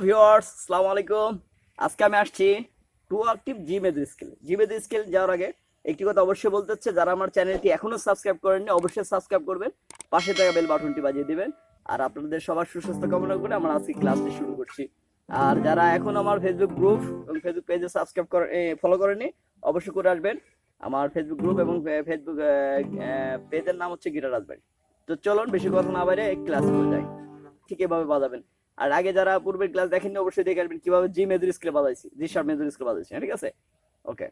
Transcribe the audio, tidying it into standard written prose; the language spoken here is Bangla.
ভিউয়ার্স, আসসালামু আলাইকুম। আজকে আমি আসছি to octave G major scale. G major scale যাওয়ার আগে একটি কথা অবশ্যই বলতে হচ্ছে, যারা আমার চ্যানেলটি এখনো সাবস্ক্রাইব করেননি অবশ্যই সাবস্ক্রাইব করবেন, পাশে থাকা বেল বাটনটি বাজিয়ে দিবেন। আর আপনাদের সবার সুস্বাস্থ্য কামনা করে আমরা আজকে ক্লাসটি শুরু করছি। আর যারা এখন আমার ফেসবুক গ্রুপ এবং ফেসবুক পেজে সাবস্ক্রাইব করে ফলো করেনি অবশ্যই করে আসবেন। আমার ফেসবুক গ্রুপ এবং ফেসবুক পেজের নাম হচ্ছে গিটার রাজবাড়ি। তো চলুন বেশি কথা না বাইরে ক্লাস করে যাই। ঠিক এভাবে বাজাবেন। আর আগে যারা পূর্বের ক্লাস দেখেননি অবশ্যই দেখে আসবেন কিভাবে জি মেজর স্কেলে বাজাইছি, জি শার্প মেজর স্কেলে বাজাইছি। ঠিক আছে, ওকে।